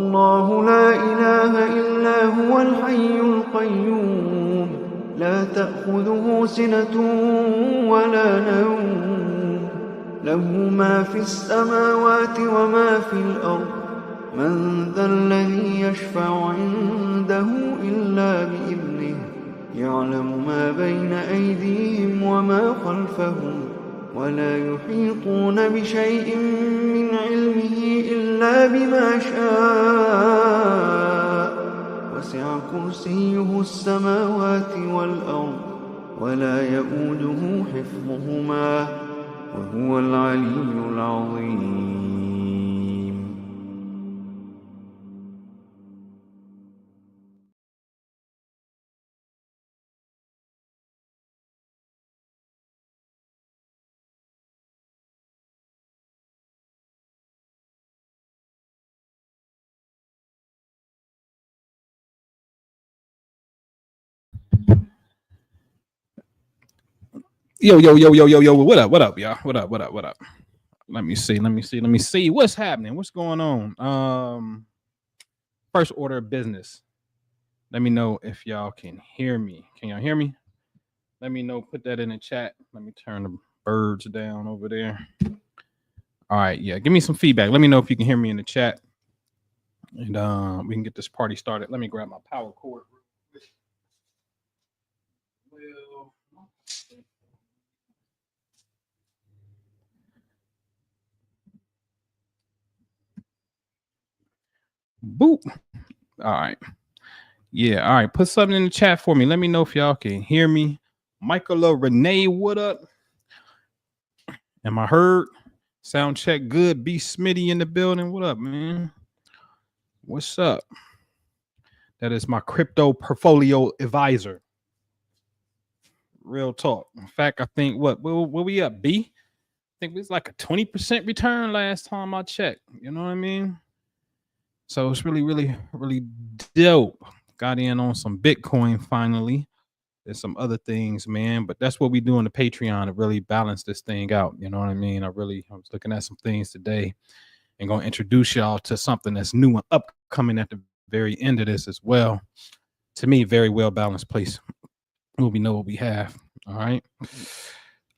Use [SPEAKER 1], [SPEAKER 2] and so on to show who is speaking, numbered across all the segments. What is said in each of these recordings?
[SPEAKER 1] الله لا إله إلا هو الحي القيوم لا تأخذه سنة ولا نوم له ما في السماوات وما في الأرض من ذا الذي يشفع عنده إلا بإذنه يعلم ما بين أيديهم وما خلفهم ولا يحيطون بشيء من علمه إلا بما شاء وسع كرسيه السماوات والأرض ولا يؤوده حفظهما وهو العلي العظيم.
[SPEAKER 2] Yo, what up, y'all? What up? Let me see. What's happening? What's going on? First order of business. Let me know if y'all can hear me. Can y'all hear me? Let me know. Put that in the chat. Let me turn the birds down over there. All right, yeah. Give me some feedback. Let me know if you can hear me in the chat. And we can get this party started. Let me grab my power cord. Well, boop. All right. Yeah. All right. Put something in the chat for me. Let me know if y'all can hear me. Michaela Renee, what up? Am I heard? Sound check good. B Smitty in the building. What up, man? What's up? That is my crypto portfolio advisor. Real talk. In fact, I think what we up, B? I think it was like a 20% return last time I checked. You know what I mean? So it's really dope. Got in on some Bitcoin finally. There's some other things, man, but that's what we do on the Patreon to really balance this thing out. You know what I mean? I was looking at some things today and going to introduce y'all to something that's new and upcoming at the very end of this as well. To me, very well balanced place. We know what we have. All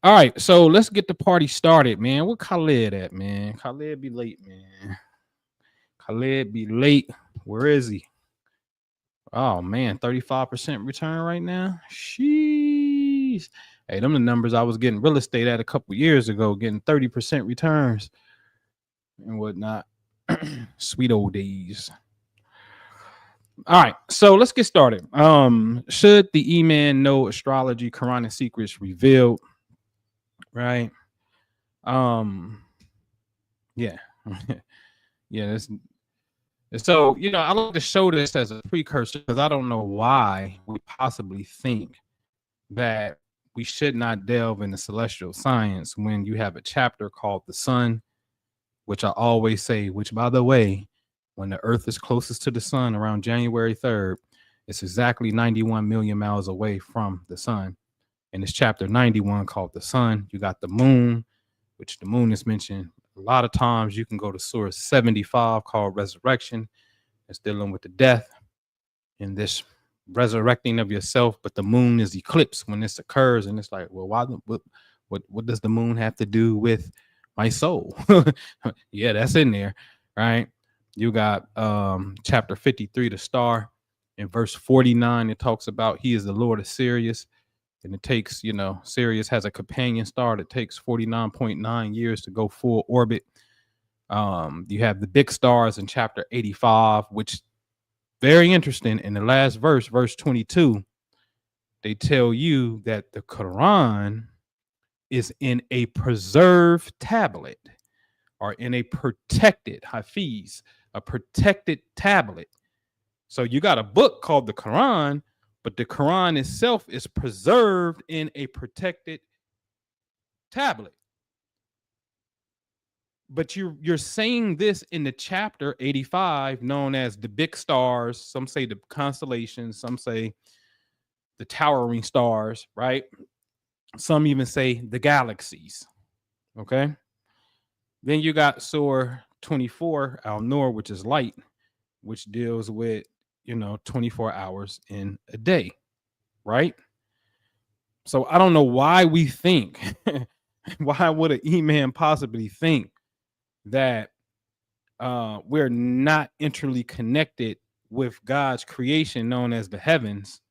[SPEAKER 2] right. So let's get the party started, man. Where Khaled at, man? Khaled be late, man. Khaled be late. Where is he? Oh man, 35% return right now. Sheesh. Hey, them the numbers I was getting real estate at a couple years ago, getting 30% returns and whatnot. Sweet old days. All right, so let's get started. Should the Imam know astrology, Qur'anic secrets revealed? Right. Yeah. Yeah, so, I like to show this as a precursor because I don't know why we possibly think that we should not delve into celestial science when you have a chapter called the sun, which I always say, which, by the way, when the earth is closest to the sun around January 3rd, it's exactly 91 million miles away from the sun. And it's chapter 91 called the sun. You got the moon, which the moon is mentioned a lot of times. You can go to Surah 75 called resurrection. It's dealing with the death and this resurrecting of yourself. But the moon is eclipsed when this occurs. And it's like, well, what does the moon have to do with my soul? Yeah, that's in there, right? You got chapter 53, the star. In verse 49, it talks about he is the Lord of Sirius. And it takes, Sirius has a companion star that takes 49.9 years to go full orbit. You have the big stars in chapter 85, which very interesting. In the last verse, verse 22, they tell you that the Quran is in a preserved tablet or in a protected hafiz, a protected tablet. So you got a book called the Quran, but the Quran itself is preserved in a protected tablet. But you're saying this in the chapter 85, known as the big stars. Some say the constellations, some say the towering stars, right? Some even say the galaxies. Okay. Then you got Surah 24, Al-Nur, which is light. which deals with, 24 hours in a day, right? So I don't know why we think, why would an Imam possibly think that we're not intricately connected with God's creation known as the heavens,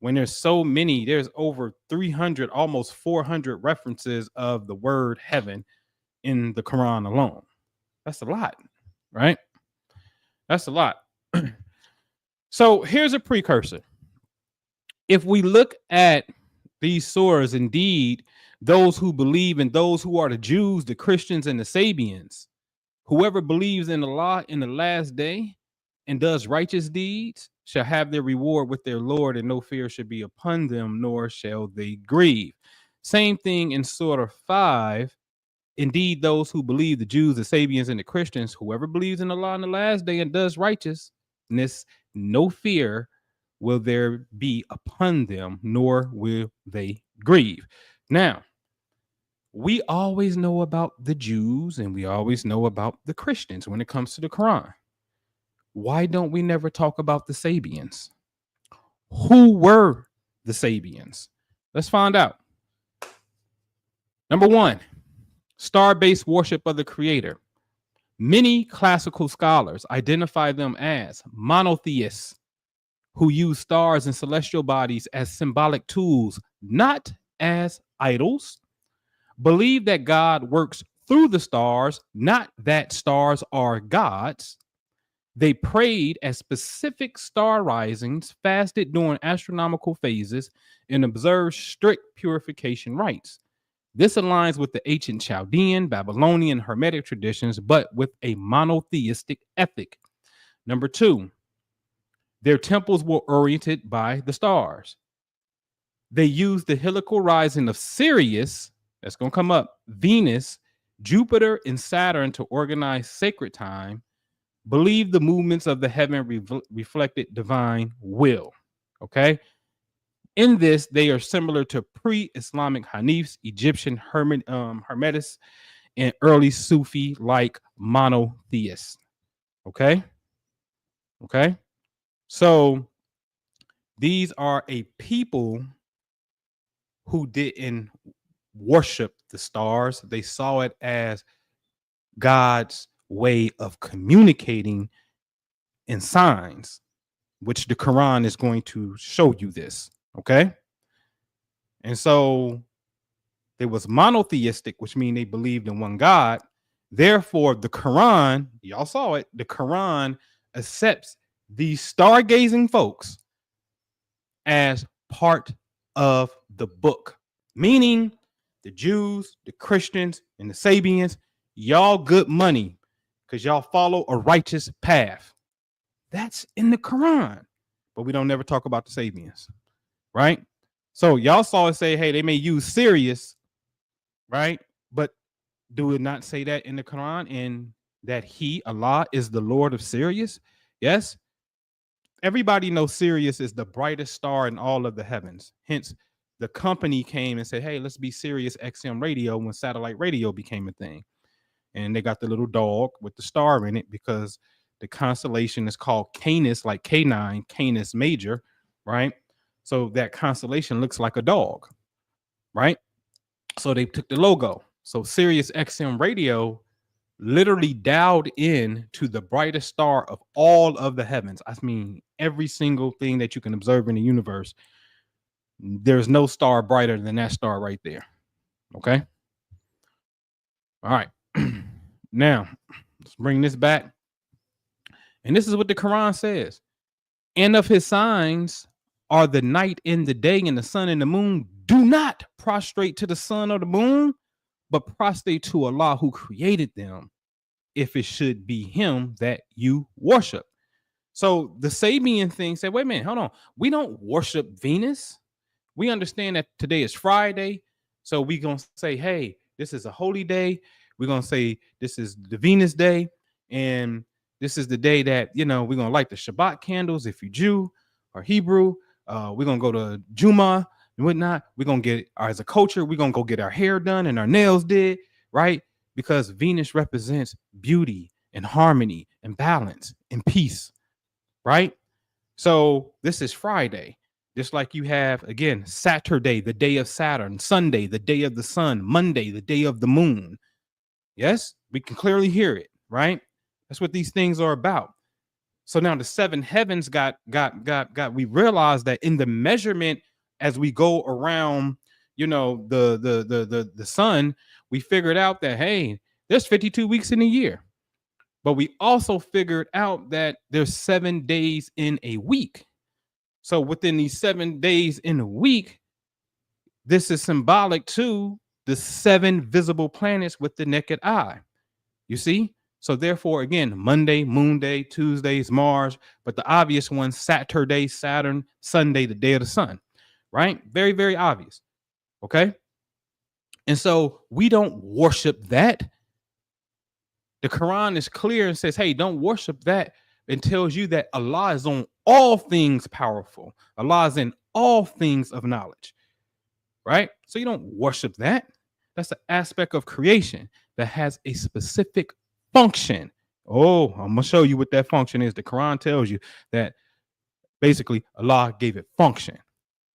[SPEAKER 2] when there's over 300, almost 400 references of the word heaven in the Quran alone. That's a lot, right? That's a lot. So here's a precursor. If we look at these surahs, indeed, those who believe and those who are the Jews, the Christians, and the Sabians, whoever believes in Allah in the last day and does righteous deeds shall have their reward with their Lord, and no fear should be upon them, nor shall they grieve. Same thing in Surah 5. Indeed, those who believe, the Jews, the Sabians, and the Christians, whoever believes in Allah in the last day and does righteousness, no fear will there be upon them, nor will they grieve. Now, we always know about the Jews and we always know about the Christians when it comes to the Quran. Why don't we never talk about the Sabians? Who were the Sabians? Let's find out. Number one, star-based worship of the Creator. Many classical scholars identify them as monotheists who use stars and celestial bodies as symbolic tools, not as idols. Believe that God works through the stars, not that stars are gods. They prayed at specific star risings, fasted during astronomical phases, and observed strict purification rites. This aligns with the ancient Chaldean, Babylonian, Hermetic traditions, but with a monotheistic ethic. Number two, their temples were oriented by the stars. They used the heliacal rising of Sirius, that's going to come up, Venus, Jupiter, and Saturn to organize sacred time. Believe the movements of the heaven reflected divine will. Okay. In this, they are similar to pre-Islamic Hanifs, Egyptian Hermetists, and early Sufi-like monotheists. Okay. Okay. So these are a people who didn't worship the stars. They saw it as God's way of communicating in signs, which the Quran is going to show you this. Okay. And so there was monotheistic, which means they believed in one God. Therefore, the Quran, y'all saw it, the Quran accepts these stargazing folks as part of the book, meaning the Jews, the Christians, and the Sabians, y'all good money because y'all follow a righteous path. That's in the Quran, but we don't never talk about the Sabians, right? So y'all saw it say, hey, they may use Sirius, right? But do it not say that in the Quran, and that he, Allah, is the Lord of Sirius? Yes. Everybody knows Sirius is the brightest star in all of the heavens. Hence, the company came and said, hey, let's be Sirius XM radio when satellite radio became a thing. And they got the little dog with the star in it because the constellation is called Canis, like K9, Canis Major, right? So that constellation looks like a dog, right? So they took the logo. So Sirius XM radio literally dialed in to the brightest star of all of the heavens. I mean, every single thing that you can observe in the universe, there's no star brighter than that star right there. Okay. All right. Now, let's bring this back. And this is what the Quran says. And of his signs are the night and the day and the sun and the moon. Do not prostrate to the sun or the moon, but prostrate to Allah who created them, if it should be him that you worship. So the Sabian thing said, wait a minute, hold on. We don't worship Venus. We understand that today is Friday. So we're going to say, hey, this is a holy day. We're going to say this is the Venus day. And this is the day that, we're going to light the Shabbat candles if you're Jew or Hebrew. We're going to go to Juma and whatnot. We're going to get, as a culture, we're going to go get our hair done and our nails did, right? Because Venus represents beauty and harmony and balance and peace, right? So this is Friday. Just like you have, again, Saturday, the day of Saturn, Sunday, the day of the sun, Monday, the day of the moon. Yes, we can clearly hear it, right? That's what these things are about. So now the seven heavens we realized that in the measurement as we go around, the sun, we figured out that, hey, there's 52 weeks in a year. But we also figured out that there's 7 days in a week. So within these 7 days in a week, this is symbolic to the 7 visible planets with the naked eye. You see? So therefore, again, Monday, Moon Day, Tuesday's Mars, but the obvious one, Saturday, Saturn, Sunday, the day of the sun, right? Very, very obvious. Okay. And so we don't worship that. The Quran is clear and says, hey, don't worship that, and tells you that Allah is on all things powerful. Allah is in all things of knowledge, right? So you don't worship that. That's an aspect of creation that has a specific function. Oh, I'm gonna show you what that function is. The Quran tells you that basically Allah gave it function.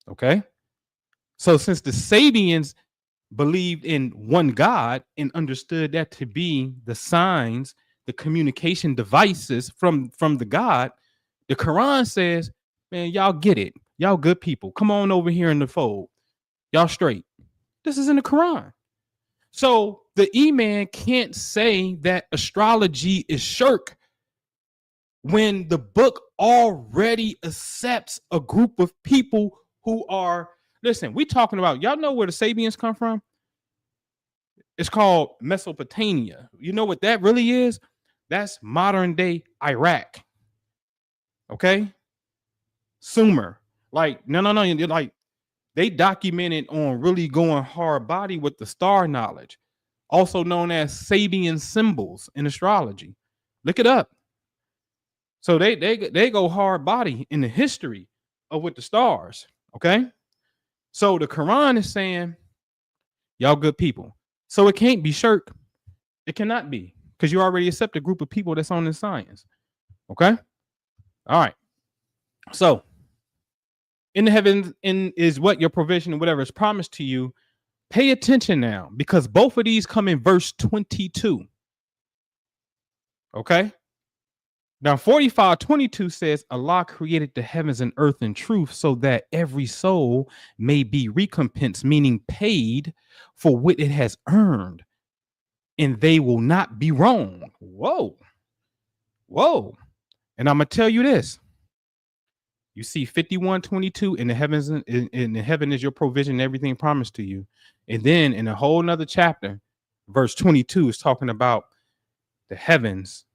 [SPEAKER 2] Okay. So since the Sabians believed in one God and understood that to be the signs, the communication devices from the God, the Quran says, man, y'all get it. Y'all good people. Come on over here in the fold. Y'all straight. This is in the Quran. So the Imam can't say that astrology is shirk when the book already accepts a group of people who are, listen, we talking about, y'all know where the Sabians come from? It's called Mesopotamia. You know what that really is? That's modern day Iraq. Okay? Sumer. Like, no. Like, they documented on really going hard body with the star knowledge, also known as Sabian symbols in astrology. Look it up. So they go hard body in the history of with the stars. Okay. So the Quran is saying, y'all good people. So it can't be shirk. It cannot be, because you already accept a group of people that's on the science. Okay. All right. So in the heavens is what your provision and whatever is promised to you. Pay attention now, because both of these come in verse 22. Okay. Now 45:22 says Allah created the heavens and earth in truth so that every soul may be recompensed, meaning paid for what it has earned, and they will not be wrong. Whoa. And I'm gonna tell you this. You see 51:22 in the heavens, in the heaven is your provision, everything promised to you. And then in a whole nother chapter, verse 22 is talking about the heavens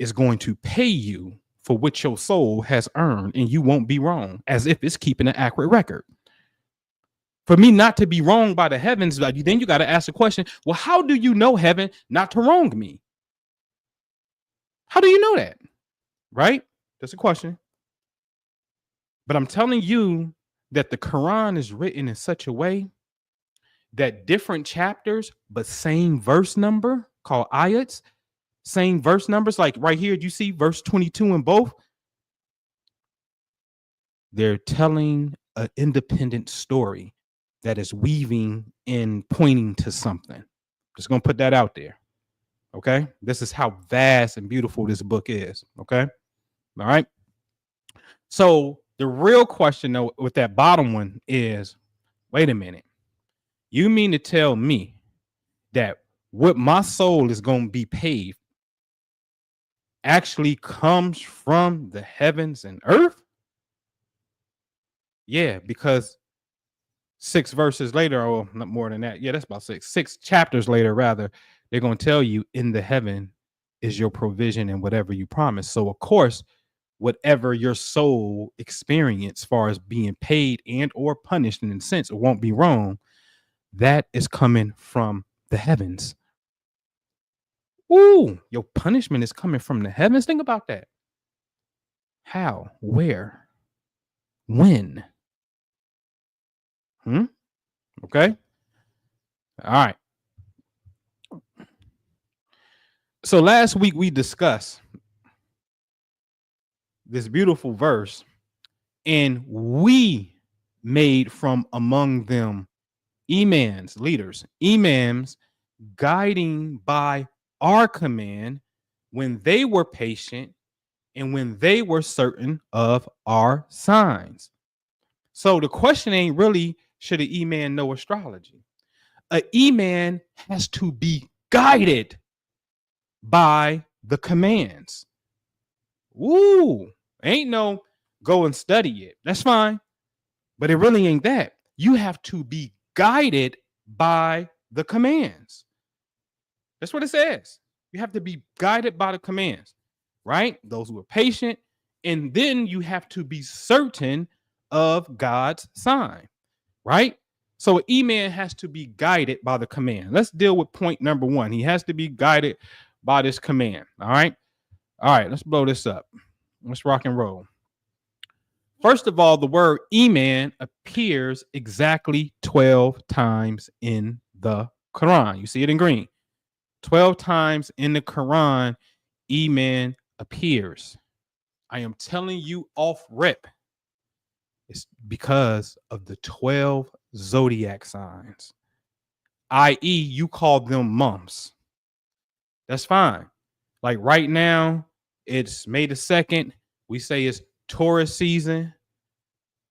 [SPEAKER 2] is going to pay you for what your soul has earned, and you won't be wrong, as if it's keeping an accurate record. For me not to be wrong by the heavens, then you got to ask the question, well, how do you know, heaven, not to wrong me? How do you know that? Right? That's a question. But I'm telling you that the Quran is written in such a way that different chapters, but same verse number, called ayats, same verse numbers. Like right here, you see verse 22 in both. They're telling an independent story that is weaving and pointing to something. Just gonna put that out there. Okay. This is how vast and beautiful this book is. Okay. All right. So the real question, though, with that bottom one is, wait a minute. You mean to tell me that what my soul is going to be paid actually comes from the heavens and earth? Yeah, because 6 verses later, or not more than that. Yeah, that's about 6 chapters later, rather, they're going to tell you in the heaven is your provision and whatever you promise. So, of course, whatever your soul experience as far as being paid and or punished, in a sense, it won't be wrong. That is coming from the heavens. Ooh, your punishment is coming from the heavens. Think about that. How? Where? When? Okay. All right. So last week we discussed this beautiful verse, and we made from among them imams, leaders, imams, guiding by our command when they were patient and when they were certain of our signs. So the question ain't really, should an imam know astrology? An imam has to be guided by the commands. Ooh, ain't no go and study it. That's fine. But it really ain't that. You have to be guided by the commands. That's what it says. You have to be guided by the commands, right? Those who are patient. And then you have to be certain of God's sign, right? So an imam has to be guided by the command. Let's deal with point number one. He has to be guided by this command. All right. All right. Let's blow this up. Let's rock and roll. First of all, the word Iman appears exactly 12 times in the Quran. You see it in green. 12 times in the Quran, Iman appears. I am telling you off rip. It's because of the 12 zodiac signs, i.e., you call them months. That's fine. Like right now, it's May the 2nd. We say it's Taurus season,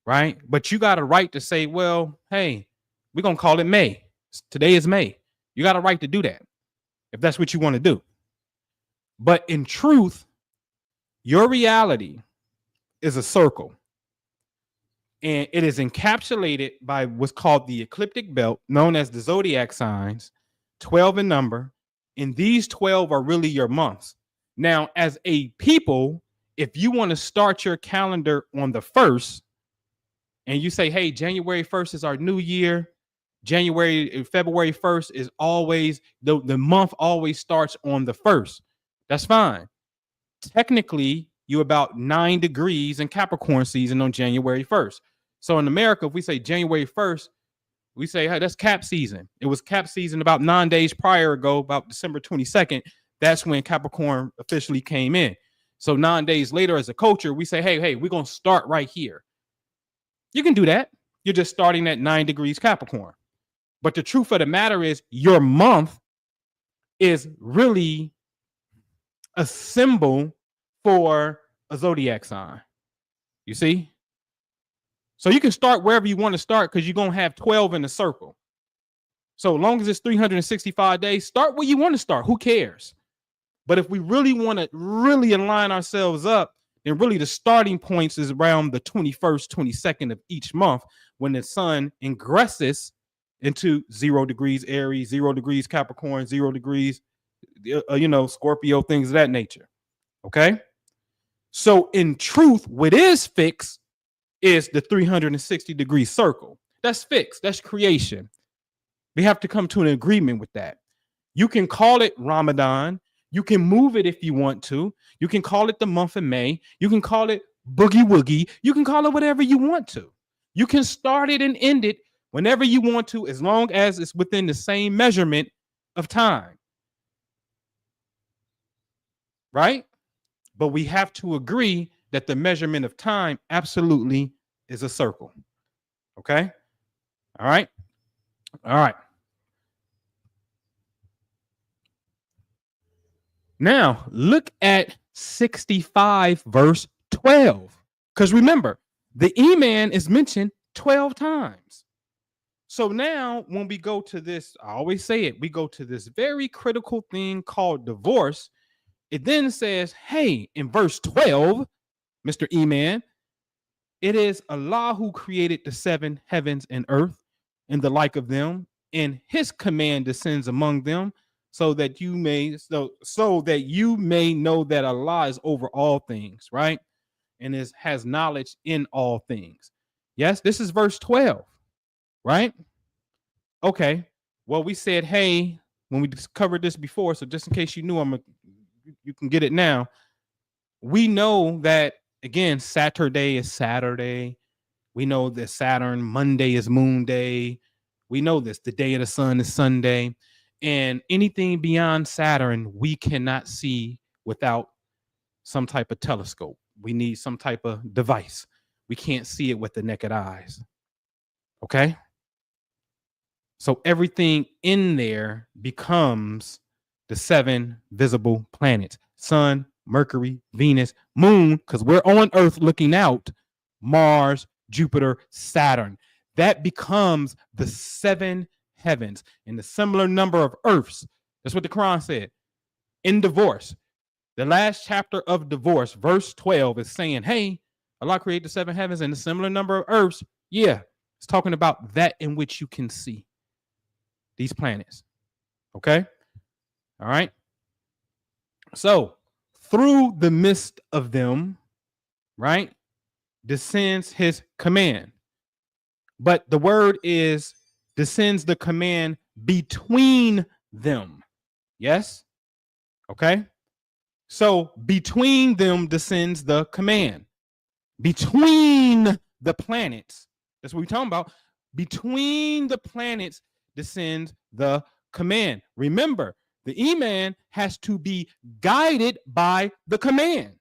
[SPEAKER 2] right? But you got a right to say, well, hey, we're going to call it May. Today is May. You got a right to do that if that's what you want to do. But in truth, your reality is a circle. And it is encapsulated by what's called the ecliptic belt, known as the zodiac signs, 12 in number. And these 12 are really your months. Now, as a people, if you want to start your calendar on the 1st, and you say, hey, January 1st is our new year, February 1st is always, the month always starts on the 1st. That's fine. Technically, you're about 9 degrees in Capricorn season on January 1st. So in America, if we say January 1st, we say, hey, that's Cap season. It was Cap season about 9 days prior ago, about December 22nd. That's when Capricorn officially came in. So 9 days later, as a culture, we say, hey, we're going to start right here. You can do that. You're just starting at 9 degrees Capricorn. But the truth of the matter is your month is really a symbol for a zodiac sign. You see? So you can start wherever you want to start because you're going to have 12 in a circle. So as long as it's 365 days, start where you want to start. Who cares? But if we really want to really align ourselves up, then really the starting points is around the 21st, 22nd of each month when the sun ingresses into 0 degrees Aries, 0 degrees Capricorn, 0 degrees, Scorpio, things of that nature. Okay? So in truth, what is fixed is the 360-degree circle. That's fixed. That's creation. We have to come to an agreement with that. You can call it Ramadan. You can move it if you want to. You can call it the month of May. You can call it Boogie Woogie. You can call it whatever you want to. You can start it and end it whenever you want to, as long as it's within the same measurement of time. Right? But we have to agree that the measurement of time absolutely is a circle. Okay? All right? All right. Now, look at 65 verse 12. Because remember, the Iman is mentioned 12 times. So now when we go to this, I always say it, we go to this very critical thing called divorce. It then says, hey, in verse 12, Mr. Iman, it is Allah who created the 7 heavens and earth and the like of them, and his command descends among them, so that you may know that Allah is over all things, right? And has knowledge in all things. Yes, this is verse 12, right? Okay. Well, we said, hey, when we covered this before, so just in case you knew, you can get it now. We know that, again, Saturday is Saturday. We know that Saturn, Monday is Moon Day. We know this. The day of the sun is Sunday. And anything beyond Saturn, we cannot see without some type of telescope. We need some type of device. We can't see it with the naked eyes. Okay? So everything in there becomes the 7 visible planets: Sun, Mercury, Venus, Moon, because we're on Earth looking out, Mars, Jupiter, Saturn. That becomes the 7 heavens and the similar number of Earths. That's what the Quran said. In divorce, the last chapter of divorce, verse 12, is saying, hey, Allah created the 7 heavens and the similar number of Earths. Yeah, it's talking about that in which you can see these planets. Okay? All right? So, through the midst of them, right, descends his command. But the word is descends the command between them. Yes? Okay? So, between them descends the command. Between the planets, that's what we're talking about. Between the planets descends the command. Remember, the Imam has to be guided by the command.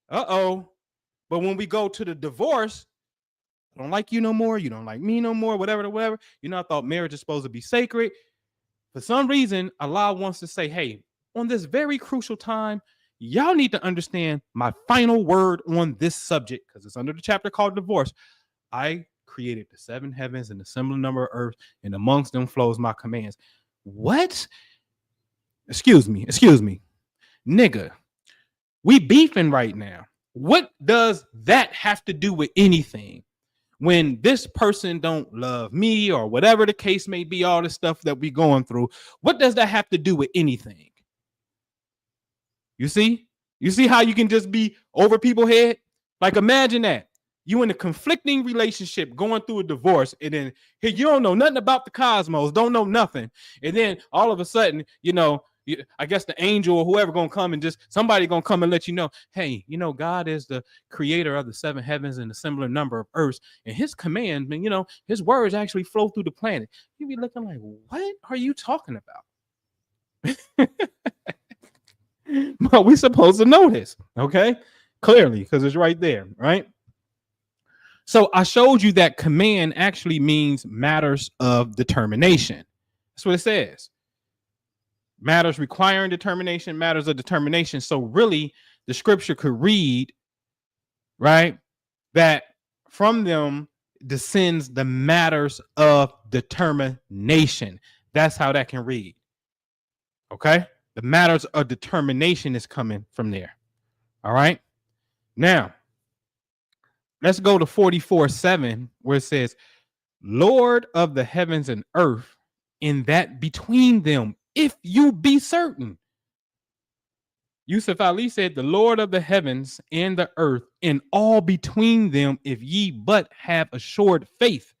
[SPEAKER 2] Uh-oh. But when we go to the divorce, I don't like you no more. You don't like me no more, whatever. You know, I thought marriage is supposed to be sacred. For some reason, Allah wants to say, hey, on this very crucial time, y'all need to understand my final word on this subject, because it's under the chapter called divorce. I created the 7 heavens and the similar number of earth, and amongst them flows my commands. What? Excuse me. Nigga, we beefing right now. What does that have to do with anything? When this person don't love me or whatever the case may be, all the stuff that we going through, what does that have to do with anything? You see how you can just be over people's head? Like, imagine that you in a conflicting relationship going through a divorce, and then here you don't know nothing about the cosmos, don't know nothing. And then all of a sudden, you know, I guess the angel or whoever gonna come and just somebody gonna come and let you know, hey, you know, God is the creator of the 7 heavens and the similar number of earths, and his command, you know, his words actually flow through the planet. You be looking like, what are you talking about? But we supposed to know this, okay? Clearly, because it's right there, right? So I showed you that command actually means matters of determination. That's what it says. Matters requiring determination, matters of determination. So really, the scripture could read, right, that from them descends the matters of determination. That's how that can read. Okay? The matters of determination is coming from there. All right? Now, let's go to 44:7, where it says, Lord of the heavens and earth, in that between them, if you be certain. Yusuf Ali said, the Lord of the heavens and the earth, and all between them, if ye but have assured faith.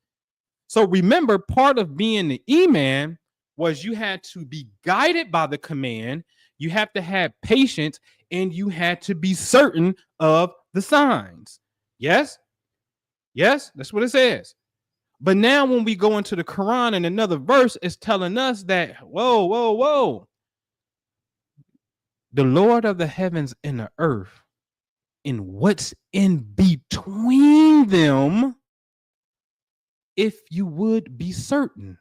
[SPEAKER 2] So remember, part of being the Imam was you had to be guided by the command, you have to have patience, and you had to be certain of the signs. Yes? Yes, that's what it says. But now when we go into the Quran and another verse, it's telling us that, whoa. The Lord of the heavens and the earth, and what's in between them, if you would be certain.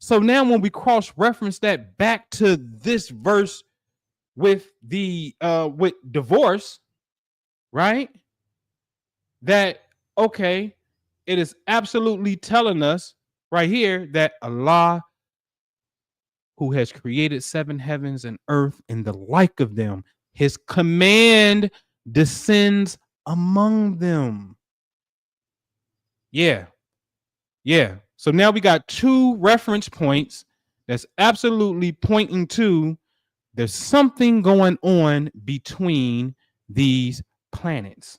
[SPEAKER 2] So now when we cross-reference that back to this verse with the with divorce, right? That, okay, it is absolutely telling us right here that Allah, who has created 7 heavens and earth and the like of them, his command descends among them. Yeah. So now we got 2 reference points that's absolutely pointing to there's something going on between these planets.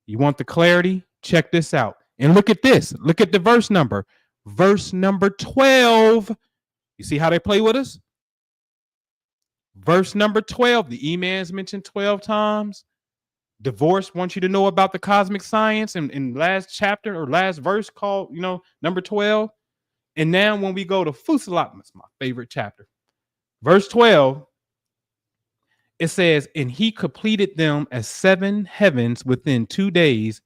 [SPEAKER 2] You want the clarity? Check this out. And look at this. Look at the verse number. Verse number 12. You see how they play with us? Verse number 12. The Imams mentioned 12 times. Divorce wants you to know about the cosmic science in last chapter or last verse called, you know, number 12. And now when we go to Fusilat, it's my favorite chapter. Verse 12, it says, and he completed them as 7 heavens within 2 days,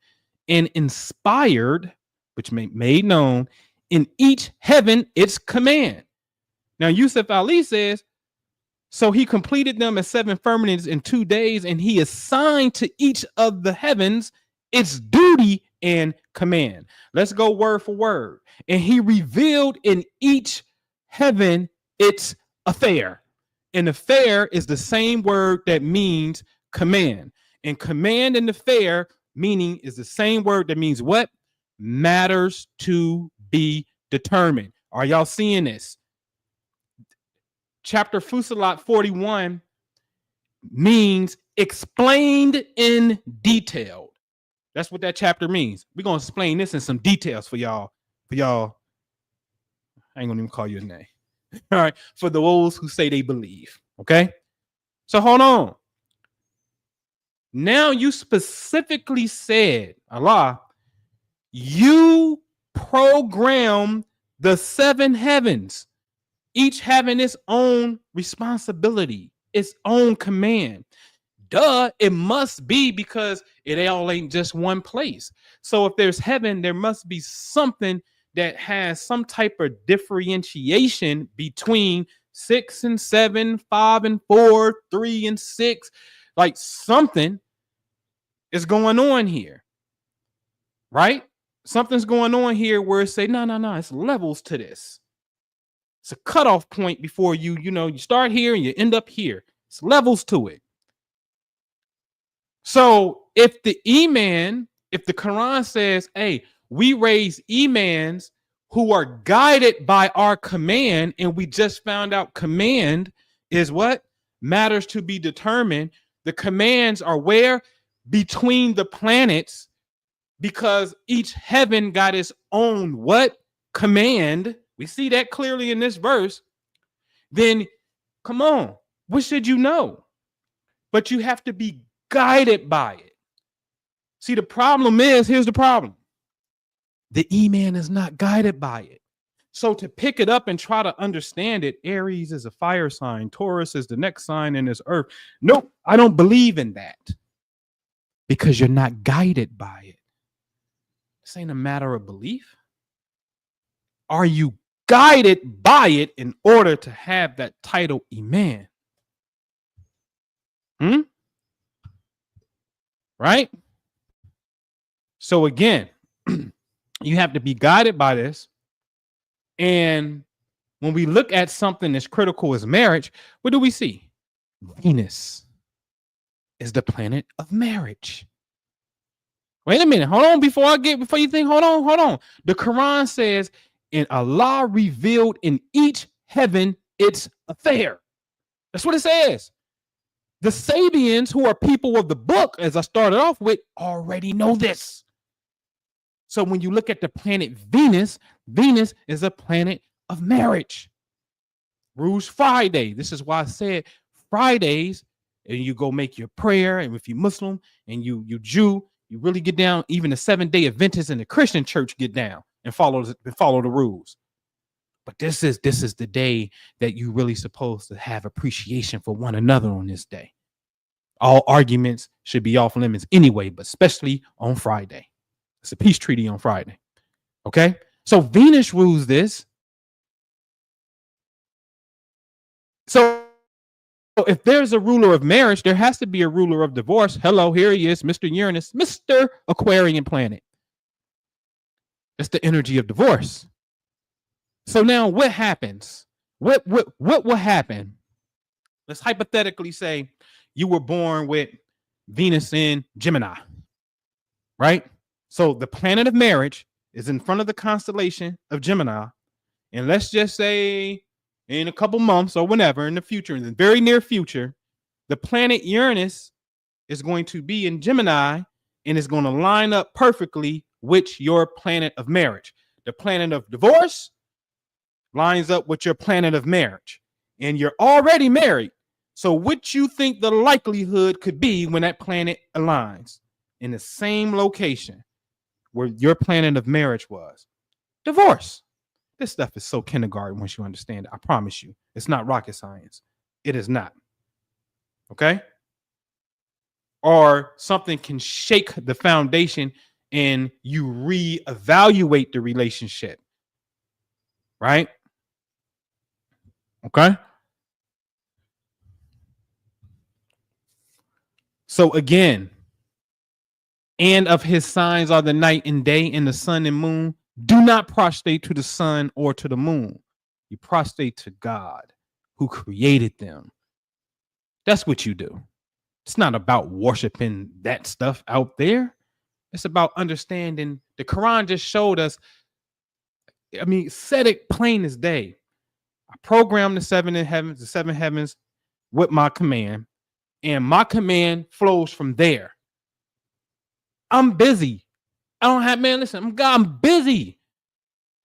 [SPEAKER 2] and inspired, which made known in each heaven its command. Now Yusuf Ali says, so he completed them as 7 firmaments in 2 days, and he assigned to each of the heavens its duty and command. Let's go word for word. And he revealed in each heaven its affair. An affair is the same word that means command. And command and affair meaning is the same word that means what? Matters to be determined. Are y'all seeing this? Chapter Fusilat 41 means explained in detail. That's what that chapter means. We're going to explain this in some details for y'all. I ain't going to even call you a name. All right. For those who say they believe. Okay. So hold on. Now you specifically said, Allah, you program the 7 heavens, each having its own responsibility, its own command. Duh, it must be, because it all ain't just one place. So if there's heaven, there must be something that has some type of differentiation between 6 and 7, 5 and 4, 3 and 6. Like something is going on here, right? Something's going on here where it say, no, it's levels to this. It's a cutoff point before you start here and you end up here. It's levels to it. So if the Quran says, hey, we raise imams who are guided by our command, and we just found out command is what? Matters to be determined. The commands are where? Between the planets, because each heaven got its own what? Command. We see that clearly in this verse. Then, come on, what should you know? But you have to be guided by it. See, the problem is, here's the problem. The Imam is not guided by it. So to pick it up and try to understand it, Aries is a fire sign, Taurus is the next sign in this earth. Nope, I don't believe in that, because you're not guided by it. This ain't a matter of belief. Are you guided by it in order to have that title Imam? Right? So again, you have to be guided by this. And when we look at something as critical as marriage, what do we see? Venus is the planet of marriage. Wait a minute. Hold on. Before you think, hold on. The Quran says, and Allah revealed in each heaven its affair. That's what it says. The Sabians, who are people of the book, as I started off with, already know this. So when you look at the planet Venus, Venus is a planet of marriage. Rouge Friday. This is why I said Fridays, and you go make your prayer. And if you're Muslim and you Jew, you really get down. Even the 7-day Adventists in the Christian church get down and follow the rules. But this is the day that you really supposed to have appreciation for one another on this day. All arguments should be off limits anyway, but especially on Friday. It's a peace treaty on Friday. Okay? So Venus rules this. So if there's a ruler of marriage, there has to be a ruler of divorce. Hello, here he is, Mr. Uranus, Mr. Aquarian planet. That's the energy of divorce. So now what happens? What will happen? Let's hypothetically say you were born with Venus in Gemini, right? So the planet of marriage is in front of the constellation of Gemini. And let's just say in a couple months or whenever in the future, in the very near future, the planet Uranus is going to be in Gemini and is going to line up perfectly with your planet of marriage. The planet of divorce lines up with your planet of marriage, and you're already married. So what you think the likelihood could be when that planet aligns in the same location where your planet of marriage was? Divorce. This stuff is so kindergarten once you understand it. I promise you, it's not rocket science. It is not. Okay. Or something can shake the foundation and you reevaluate the relationship. Right? Okay. So again, and of his signs are the night and day and the sun and moon. Do not prostrate to the sun or to the moon. You prostrate to God who created them. That's what you do. It's not about worshiping that stuff out there. It's about understanding. The Quran just showed us, I mean, said it plain as day. I programmed the seven heavens with my command, and my command flows from there. I'm busy. I don't have, man, listen, I'm busy.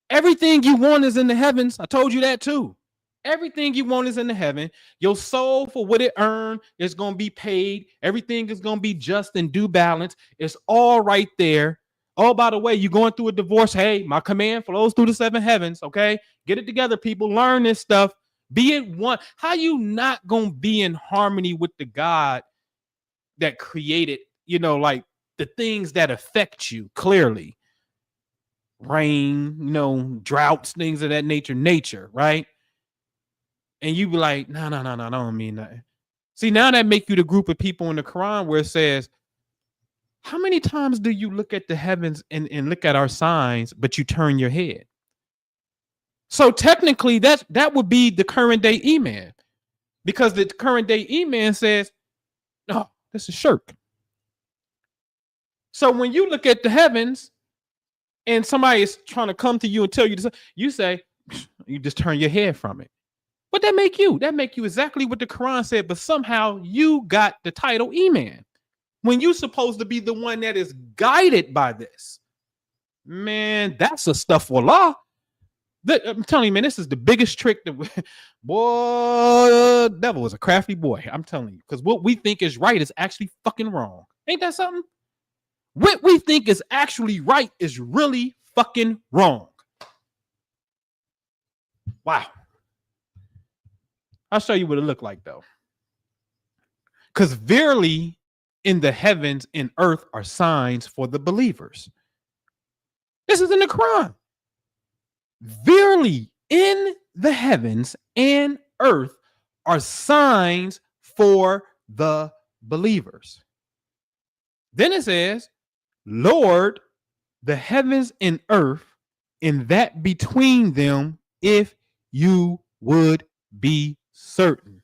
[SPEAKER 2] Everything you want is in the heavens. I told you that too. Everything you want is in the heaven. Your soul, for what it earned, is going to be paid. Everything is going to be just and due balance. It's all right there. Oh, by the way, you're going through a divorce. Hey, my command flows through the seven heavens. Okay, get it together, people. Learn this stuff. Be it one. How you not going to be in harmony with the God that created, like the things that affect you clearly? Rain, droughts, things of that nature, right? And you be like, no, I don't mean that. See, now that make you the group of people in the Quran where it says, how many times do you look at the heavens and look at our signs, but you turn your head? So technically, that would be the current day Imam, because the current day Imam says, no, this is shirk. So when you look at the heavens and somebody is trying to come to you and tell you this, you say, you just turn your head from it. What that make you? That make you exactly what the Quran said, but somehow you got the title Imam when you're supposed to be the one that is guided by this. Man, that's a stuff for law. I'm telling you, man, this is the biggest trick that boy, devil is a crafty boy. I'm telling you, because what we think is right is actually fucking wrong. Ain't that something? What we think is actually right is really fucking wrong. Wow. I'll show you what it looked like, though. Because verily in the heavens and earth are signs for the believers. This is in the Quran. Verily in the heavens and earth are signs for the believers. Then it says, Lord, the heavens and earth, and that between them, if you would be certain.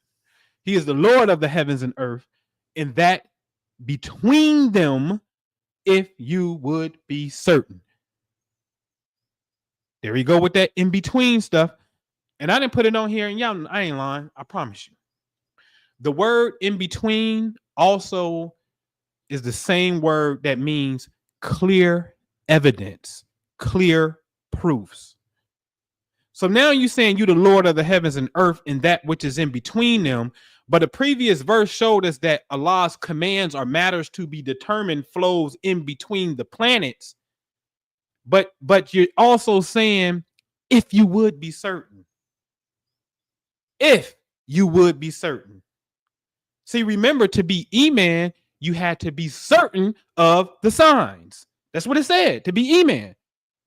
[SPEAKER 2] He is the Lord of the heavens and earth, and that between them, if you would be certain. There you go with that in between stuff. And I didn't put it on here, and y'all, I ain't lying. I promise you. The word in between also is the same word that means clear evidence, clear proofs. So now you're saying you the Lord of the heavens and earth and that which is in between them. But the previous verse showed us that Allah's commands are matters to be determined, flows in between the planets. But you're also saying, if you would be certain. If you would be certain. See, remember, to be Imam, you had to be certain of the signs. That's what it said, to be Imam.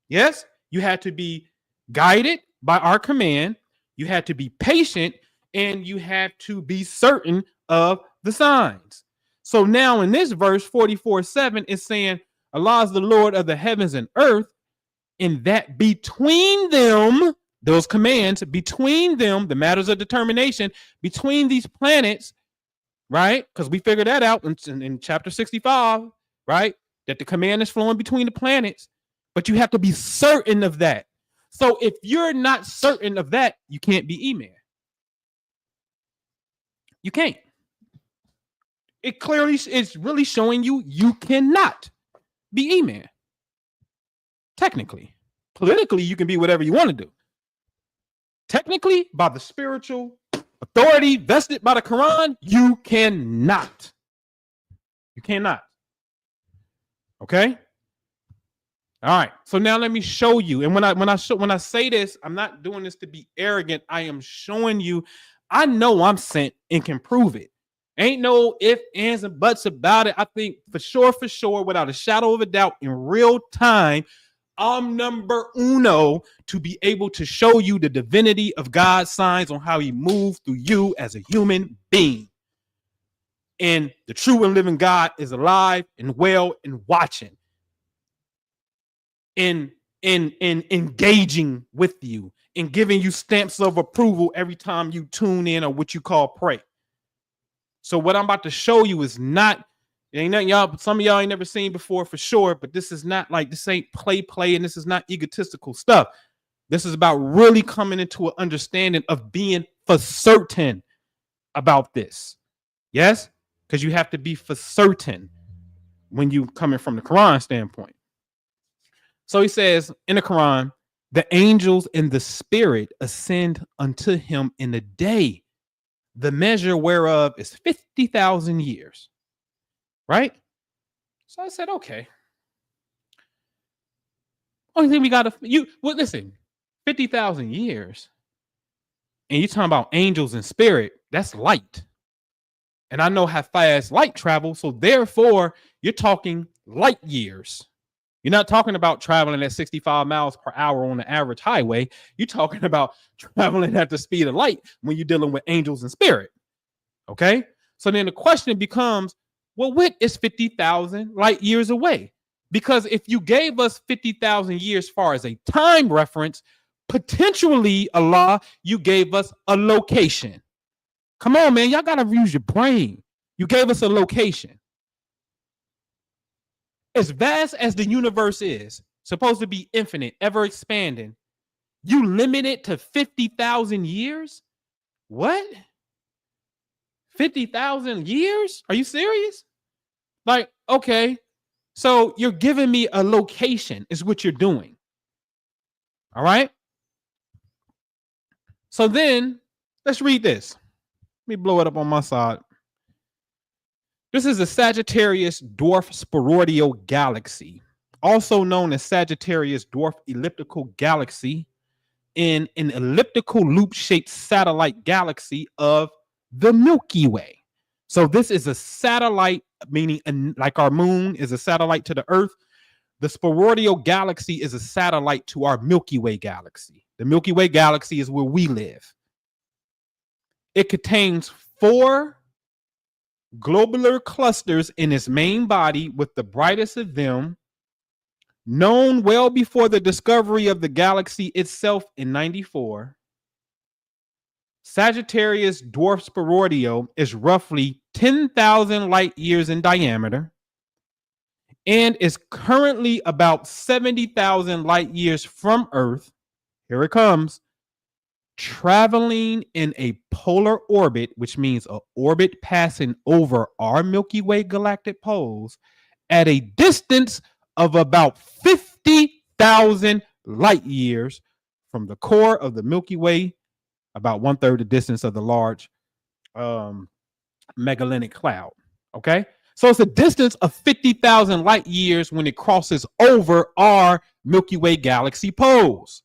[SPEAKER 2] Yes, you had to be guided by our command. You had to be patient, and you had to be certain of the signs. So now in this verse 44:7 is saying Allah is the Lord of the heavens and earth, and that between them, those commands, between them, the matters of determination between these planets, right? Because we figured that out in chapter 65, right? That the command is flowing between the planets, but you have to be certain of that. So if you're not certain of that, you can't be Imam. You can't. It clearly is really showing you cannot be Imam. Technically. Politically, you can be whatever you want to do. Technically, by the spiritual authority vested by the Quran, you cannot. You cannot. Okay? All right. So now let me show you. And when I say this, I'm not doing this to be arrogant. I am showing you. I know I'm sent and can prove it. Ain't no ifs, ands, and buts about it. I think for sure, without a shadow of a doubt, in real time, I'm number uno to be able to show you the divinity of God's signs on how he moved through you as a human being. And the true and living God is alive and well and watching and engaging with you and giving you stamps of approval every time you tune in or what you call pray. So what I'm about to show you is not, it ain't nothing y'all, some of y'all ain't never seen before for sure, but this is not like, this ain't play, and this is not egotistical stuff. This is about really coming into an understanding of being for certain about this. Yes? Because you have to be for certain when you coming from the Quran standpoint. So he says in the Quran, the angels and the spirit ascend unto him in a day, the measure whereof is 50,000 years. Right? So I said, okay. Only thing we got to, listen, 50,000 years. And you're talking about angels and spirit, that's light. And I know how fast light travels. So therefore, you're talking light years. You're not talking about traveling at 65 miles per hour on the average highway. You're talking about traveling at the speed of light when you're dealing with angels and spirit. Okay? So then the question becomes, well, what is 50,000 light years away? Because if you gave us 50,000 years as far as a time reference, potentially, Allah, you gave us a location. Come on, man. Y'all got to use your brain. You gave us a location. As vast as the universe is, supposed to be infinite, ever expanding, you limit it to 50,000 years? What? 50,000 years? Are you serious? Like, okay, so you're giving me a location is what you're doing. All right. So then let's read this. Let me blow it up on my side. This is a Sagittarius dwarf sporoidal galaxy, also known as Sagittarius dwarf elliptical galaxy, in an elliptical loop-shaped satellite galaxy of the Milky Way. So this is a satellite, meaning like our moon is a satellite to the Earth. The sporoidal galaxy is a satellite to our Milky Way galaxy. The Milky Way galaxy is where we live. It contains 4 globular clusters in its main body, with the brightest of them known well before the discovery of the galaxy itself in 94. Sagittarius dwarf sporoidal is roughly 10,000 light years in diameter and is currently about 70,000 light years from Earth. Here it comes. Traveling in a polar orbit, which means an orbit passing over our Milky Way galactic poles at a distance of about 50,000 light years from the core of the Milky Way, about 1/3 the distance of the large Magellanic Cloud. Okay, so it's a distance of 50,000 light years when it crosses over our Milky Way galaxy poles.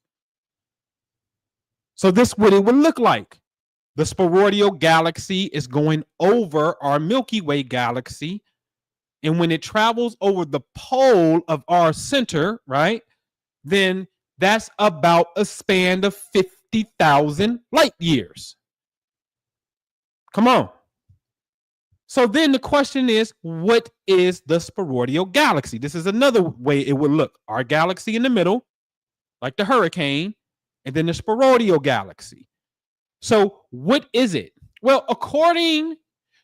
[SPEAKER 2] So this is what it would look like. The sporoidal galaxy is going over our Milky Way galaxy. And when it travels over the pole of our center, right, then that's about a span of 50,000 light years. Come on. So then the question is, what is the sporoidal galaxy? This is another way it would look. Our galaxy in the middle, like the hurricane, and then the sporoidal galaxy. So what is it? Well, according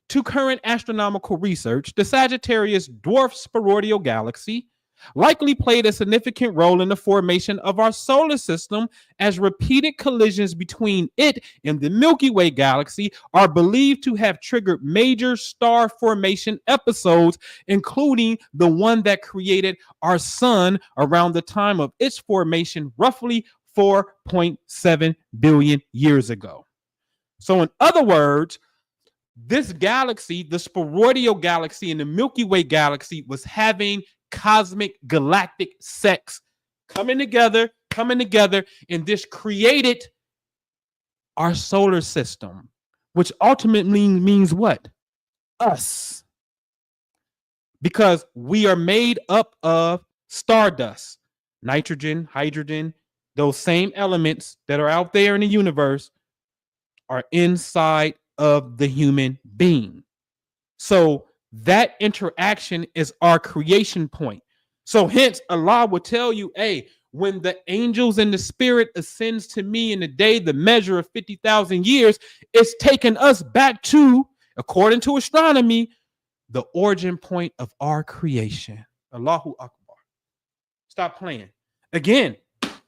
[SPEAKER 2] to current astronomical research, the Sagittarius dwarf sporoidal galaxy likely played a significant role in the formation of our solar system, as repeated collisions between it and the Milky Way galaxy are believed to have triggered major star formation episodes, including the one that created our sun around the time of its formation, roughly 4.7 billion years ago. So in other words, this galaxy, the sporoidal galaxy and the Milky Way galaxy, was having cosmic galactic sex coming together, and this created our solar system, which ultimately means what? us, because we are made up of stardust, nitrogen, hydrogen, those same elements that are out there in the universe are inside of the human being. So that interaction is our creation point. So hence Allah will tell you, hey, when the angels and the spirit ascends to me in the day, the measure of 50,000 years, it's taken us back to, according to astronomy, the origin point of our creation. Allahu Akbar. Stop playing. Again,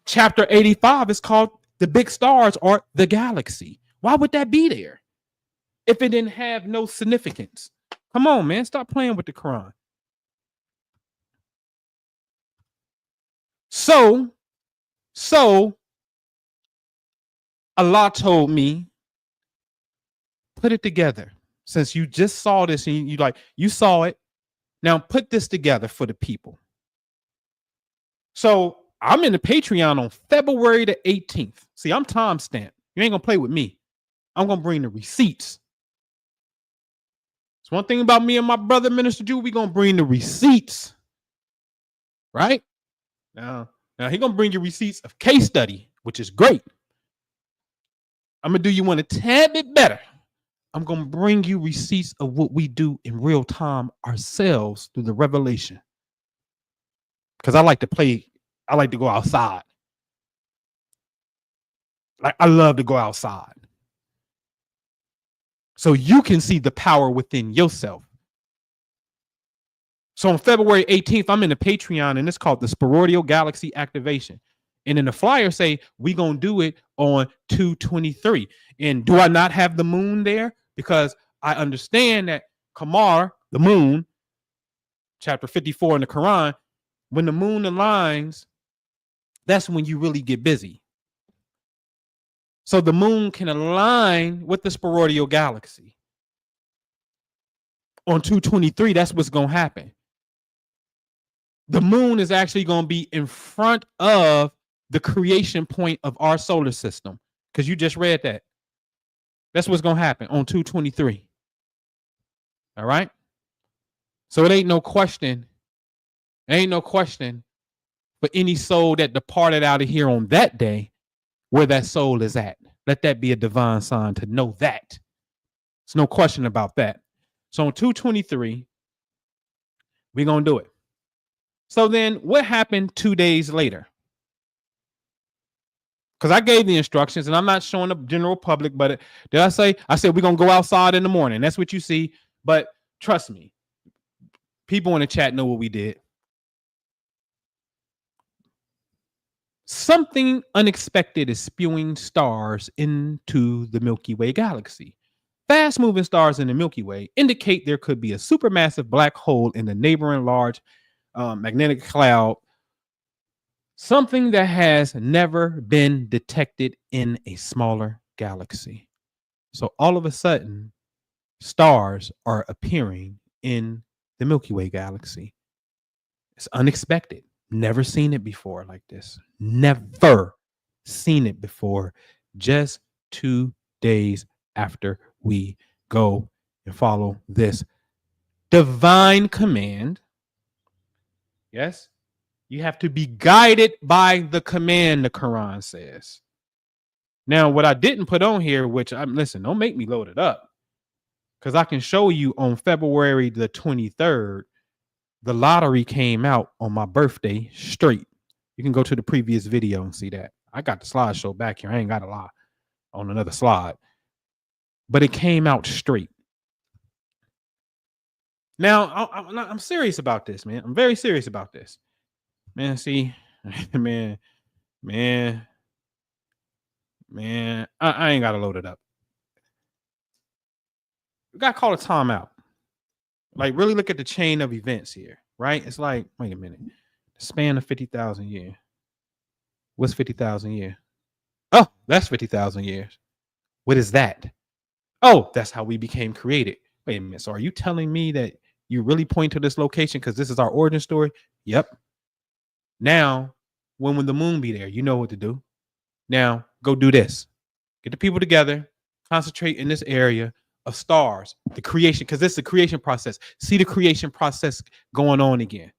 [SPEAKER 2] chapter 85 is called The Big Stars or the Galaxy. Why would that be there if it didn't have no significance? Come on, man. Stop playing with the Quran. So Allah told me, put it together. Since you just saw this and you saw it, now put this together for the people. So I'm in the Patreon on February the 18th. See, I'm timestamped. You ain't gonna play with me. I'm gonna bring the receipts. It's one thing about me and my brother, Minister Jew, we gonna bring the receipts. Right? Now he gonna bring you receipts of case study, which is great. I'm gonna do you one a tad bit better. I'm gonna bring you receipts of what we do in real time ourselves through the revelation. Because I like to go outside. Like I love to go outside. So you can see the power within yourself. So on February 18th, I'm in the Patreon, and it's called the Sporoidal Galaxy Activation. And in the flyer say, we're going to do it on 2/23. And do I not have the moon there? Because I understand that Qamar, the moon, chapter 54 in the Quran, when the moon aligns, that's when you really get busy. So the moon can align with the Sporoidal Galaxy. On 2/23, that's what's going to happen. The moon is actually going to be in front of the creation point of our solar system, because you just read that. That's what's going to happen on 2/23. All right. So it ain't no question. Ain't no question for any soul that departed out of here on that day where that soul is at. Let that be a divine sign to know that. There's no question about that. So on 2/23, we're going to do it. So then what happened 2 days later? Because I gave the instructions and I'm not showing the general public, but did I said we're going to go outside in the morning. That's what you see. But trust me, people in the chat know what we did. Something unexpected is spewing stars into the Milky Way galaxy. Fast moving stars in the Milky Way indicate there could be a supermassive black hole in the neighboring large magnetic cloud, something that has never been detected in a smaller galaxy. So all of a sudden, stars are appearing in the Milky Way galaxy. It's unexpected. Never seen it before like this. Never seen it before. Just 2 days after we go and follow this divine command. Yes, you have to be guided by the command, the Quran says. Now, what I didn't put on here, which listen, don't make me load it up, because I can show you on February the 23rd, the lottery came out on my birthday straight. You can go to the previous video and see that. I got the slideshow back here. I ain't got a lot on another slide, but it came out straight. Now, I'm serious about this, man. I'm very serious about this. Man, see, man, I ain't got to load it up. We got to call a timeout. Like, really look at the chain of events here, right? It's like, wait a minute. The span of 50,000 years. What's 50,000 years? Oh, that's 50,000 years. What is that? Oh, that's how we became created. Wait a minute. So are you telling me that you really point to this location because this is our origin story? Yep. Now, when will the moon be there? You know what to do. Now, go do this. Get the people together. Concentrate in this area of stars, the creation, because it's the creation process. See the creation process going on again.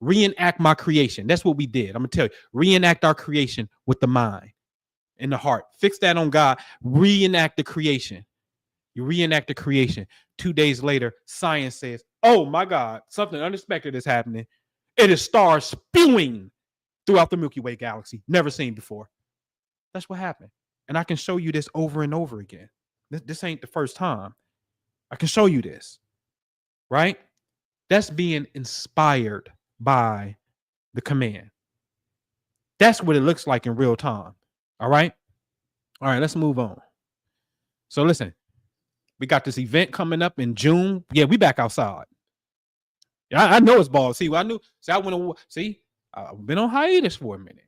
[SPEAKER 2] Reenact my creation. That's what we did. I'm gonna tell you, reenact our creation with the mind and the heart. Fix that on God. Reenact the creation. You reenact the creation. 2 days later, science says, oh my God, something unexpected is happening. It is stars spewing throughout the Milky Way galaxy. Never seen before. That's what happened. And I can show you this over and over again. This ain't the first time. I can show you this, right? That's being inspired by the command. That's what it looks like in real time. All right. All right, let's move on. So listen, we got this event coming up in June. Yeah, we back outside. Yeah, I know it's ball. See, I knew. See, I went. See, I've been on hiatus for a minute.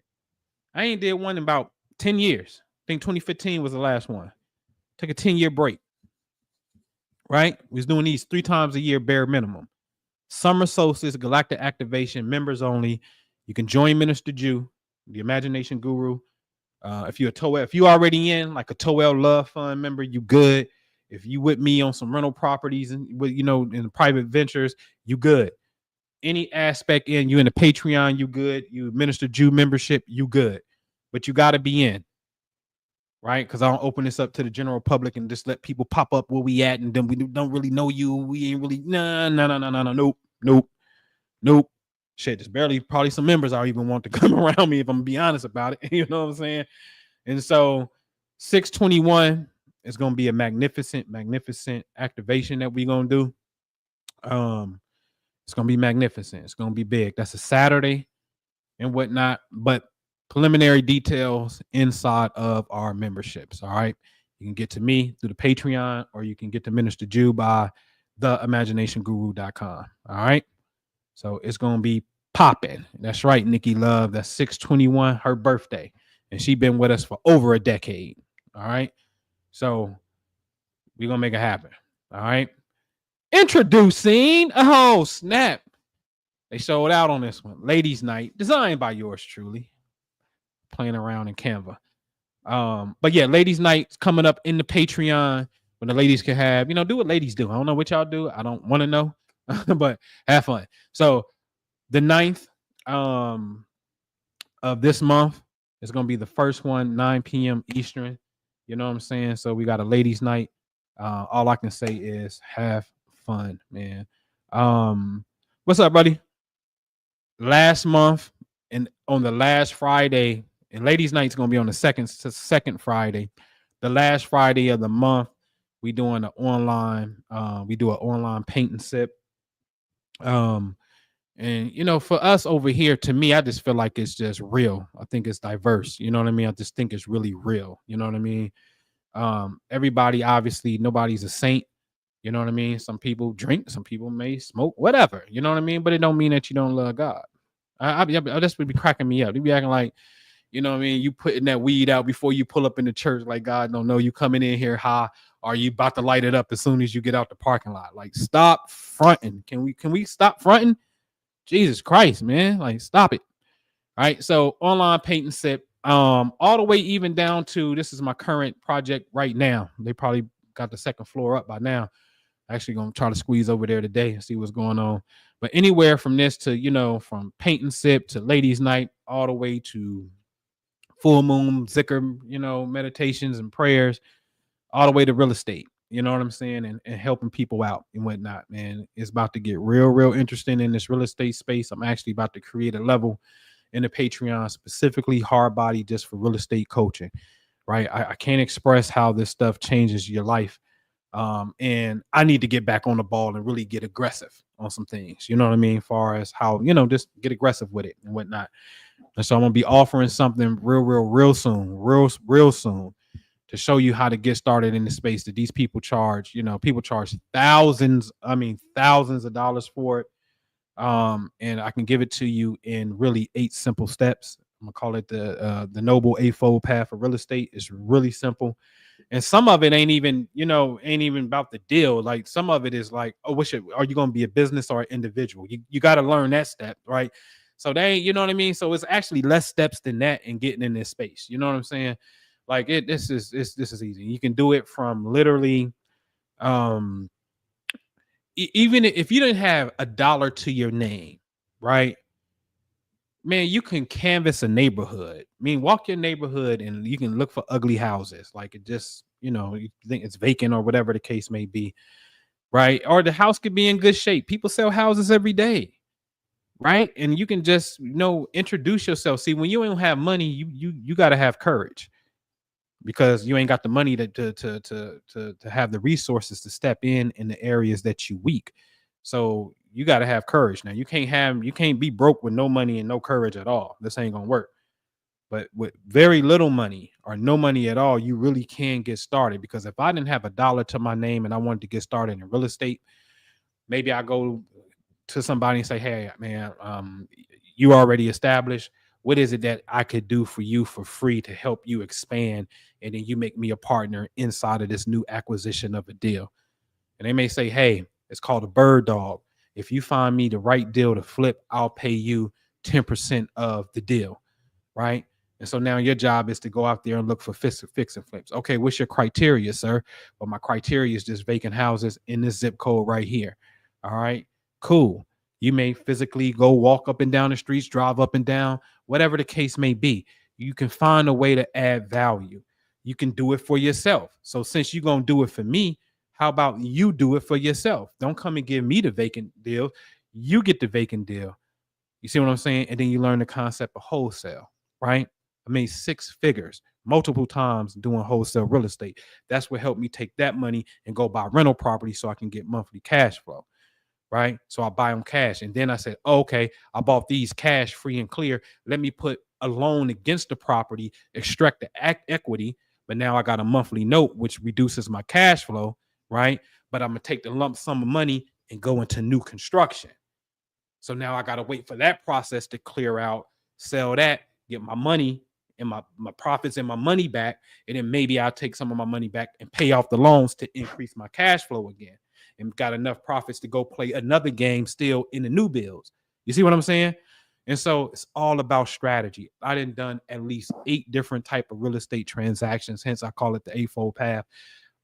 [SPEAKER 2] I ain't did one in about 10 years. I think 2015 was the last one. Take a 10-year break. Right? We was doing these 3 times a year, bare minimum. Summer solstice, galactic activation, members only. You can join Minister Jew, the Imagination Guru. If you're a Toel, if you already in like a Toel Love Fund member, you good. If you with me on some rental properties and in private ventures, you good. Any aspect in you in the Patreon, you good. You Minister Jew membership, you good. But you got to be in, right? Because I don't open this up to the general public and just let people pop up where we at, and then we don't really know you. We ain't really nope. Shit, there's barely probably some members I even want to come around me if I'm gonna be honest about it. You know what I'm saying? And so 621 is gonna be a magnificent activation that we're gonna do. It's gonna be magnificent. It's gonna be big. That's a Saturday and whatnot, but preliminary details inside of our memberships. All right. You can get to me through the Patreon, or you can get to Minister Jew by theimaginationguru.com. All right. So it's going to be popping. That's right, Nikki Love. That's 621, her birthday. And she's been with us for over a decade. All right. So we're going to make it happen. All right. Introducing, oh, snap. They sold out on this one. Ladies' Night, designed by yours truly. Playing around in Canva. But yeah, Ladies' Night's coming up in the Patreon when the ladies can have, do what ladies do. I don't know what y'all do. I don't want to know. But have fun. So the 9th of this month is going to be the first one, 9 p.m. Eastern. You know what I'm saying? So we got a ladies' night. All I can say is have fun, man. What's up, buddy? Last month and on the last Friday, and ladies' night's going to be on the second Friday. The last Friday of the month, we doing an online, we do an online paint and sip. And for us over here, to me, I just feel like it's just real. I think it's diverse. You know what I mean? I just think it's really real. You know what I mean? Everybody, obviously, nobody's a saint. You know what I mean? Some people drink, some people may smoke, whatever. You know what I mean? But it don't mean that you don't love God. I just would be cracking me up. You'd be acting like, you know what I mean? You putting that weed out before you pull up in the church, like God don't know you coming in here high, or you about to light it up as soon as you get out the parking lot. Like, stop fronting. Can we stop fronting? Jesus Christ, man. Like, stop it. All right. So online paint and sip, all the way even down to, this is my current project right now. They probably got the second floor up by now. Actually gonna try to squeeze over there today and see what's going on. But anywhere from this to, from paint and sip to ladies' night, all the way to full moon, zikr, meditations and prayers, all the way to real estate. You know what I'm saying? And helping people out and whatnot, man. It's about to get real interesting in this real estate space. I'm actually about to create a level in the Patreon, specifically hard body, just for real estate coaching, right? I can't express how this stuff changes your life. And I need to get back on the ball and really get aggressive on some things, you know what I mean? As far as how, just get aggressive with it and whatnot. And so I'm going to be offering something real soon to show you how to get started in the space that these people charge. People charge thousands of dollars for it. And I can give it to you in really 8 simple steps. I'm gonna call it the Noble Eightfold Path of Real Estate. It's really simple. And some of it ain't even about the deal. Like, some of it is like, are you going to be a business or an individual? You got to learn that step, right? So they ain't, you know what I mean? So it's actually less steps than that in getting in this space. You know what I'm saying? Like, this is easy. You can do it from literally Um, even if you didn't have $1 to your name, right? Man, you can canvas a neighborhood. I mean, walk your neighborhood and you can look for ugly houses. Like it just, you think it's vacant or whatever the case may be, right? Or the house could be in good shape. People sell houses every day, right? And you can just, introduce yourself. See, when you don't have money, you got to have courage because you ain't got the money to have the resources to step in the areas that you weak. So you got to have courage. Now you can't be broke with no money and no courage at all. This ain't gonna work. But with very little money or no money at all, you really can get started. Because if I didn't have $1 to my name and I wanted to get started in real estate, maybe I go to somebody and say, "Hey, man, you already established. What is it that I could do for you for free to help you expand? And then you make me a partner inside of this new acquisition of a deal." And they may say, "Hey, it's called a bird dog. If you find me the right deal to flip, I'll pay you 10% of the deal." Right. And so now your job is to go out there and look for fix and flips. Okay, what's your criteria, sir? Well, my criteria is just vacant houses in this zip code right here. All right, cool. You may physically go walk up and down the streets, drive up and down, whatever the case may be. You can find a way to add value. You can do it for yourself. So since you're going to do it for me, how about you do it for yourself? Don't come and give me the vacant deal. You get the vacant deal. You see what I'm saying? And then you learn the concept of wholesale, right? I made 6 figures multiple times doing wholesale real estate. That's what helped me take that money and go buy rental property so I can get monthly cash flow, right? So I buy them cash. And then I said, oh, okay, I bought these cash free and clear. Let me put a loan against the property, extract the equity. But now I got a monthly note, which reduces my cash flow, right? But I'm going to take the lump sum of money and go into new construction. So now I got to wait for that process to clear out, sell that, get my money and my profits and my money back. And then maybe I'll take some of my money back and pay off the loans to increase my cash flow again. And got enough profits to go play another game still in the new builds. You see what I'm saying? And so it's all about strategy. I done at least 8 different type of real estate transactions. Hence I call it the eightfold path.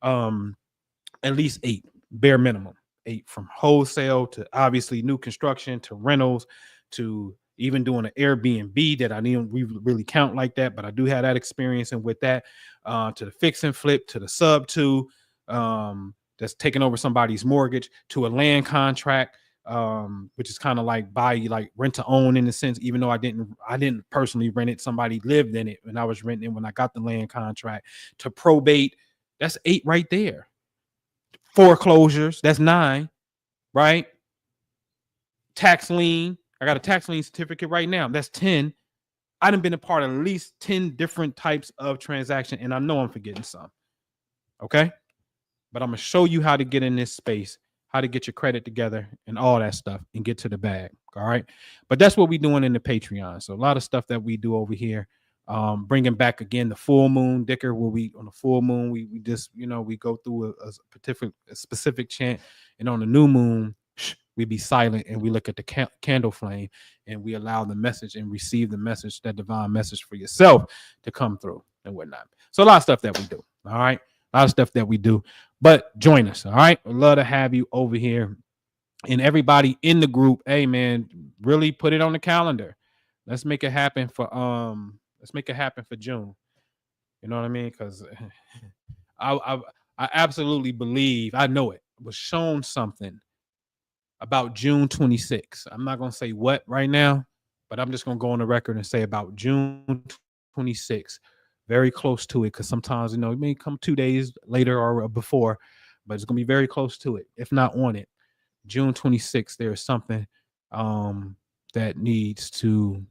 [SPEAKER 2] At least 8, bare minimum. 8, from wholesale to obviously new construction to rentals to even doing an Airbnb that I didn't really count like that, but I do have that experience. And with that, to the fix and flip, to the sub to that's taking over somebody's mortgage, to a land contract, which is kind of like rent to own in a sense, even though I didn't personally rent it. Somebody lived in it and I was renting it when I got the land contract, to probate. That's 8 right there. Foreclosures, that's 9, right? Tax lien, I got a tax lien certificate right now, that's 10. I done been a part of at least 10 different types of transaction, and I know I'm forgetting some. Okay, but I'm gonna show you how to get in this space, how to get your credit together and all that stuff and get to the bag. All right, but that's what we're doing in the Patreon. So a lot of stuff that we do over here. Bringing back again the full moon dicker, where we on the full moon we just we go through a specific chant, and on the new moon we be silent and we look at the candle flame and we allow the message and receive the message, that divine message for yourself to come through and whatnot. So a lot of stuff that we do. All right, a lot of stuff that we do. But join us. All right, I'd love to have you over here, and everybody in the group. Hey man, really put it on the calendar. Let's make it happen for June. You know what I mean? Because I absolutely believe, I know it was shown something about June 26th. I'm not going to say what right now, but I'm just going to go on the record and say about June 26th, very close to it, because sometimes, it may come 2 days later or before, but it's going to be very close to it, if not on it. June 26th, there is something that needs to